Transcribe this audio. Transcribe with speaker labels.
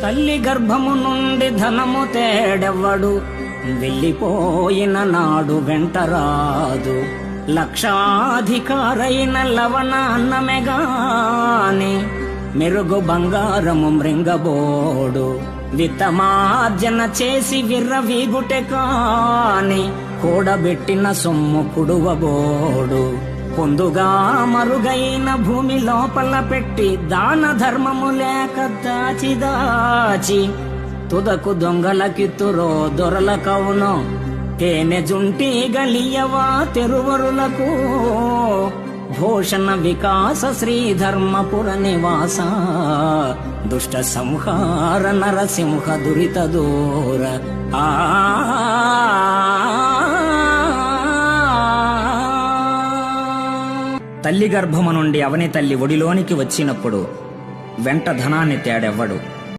Speaker 1: తల్లి గర్భము నుండి ధనము తేడెవ్వడు, వెళ్ళిపోయిన నాడు వెంటరాదు. లక్షాధికారైన లవణ అన్నమెగాని, మెరుగు బంగారము మృంగబోడు. విత్తమార్జన చేసి విర్రవీగుటె కాని, కూడబెట్టిన సొమ్ము కుడువబోడు. పొందుగా మరుగైన భూమి లోపల పెట్టి, దాన ధర్మము లేక దాచి దాచి, తుదకు దొంగలకిత్తురో దొరలకవునో. తేనె జుంటి గలియవా తెరువరులకు, భూషణ వికాస శ్రీధర్మపుర నివాస. దుష్ట సంహార నరసింహ దురిత దూర. తల్లి గర్భము నుండి అవని తల్లి ఒడిలోనికి వచ్చినప్పుడు వెంట ధనాన్ని తేడెవ్వడు.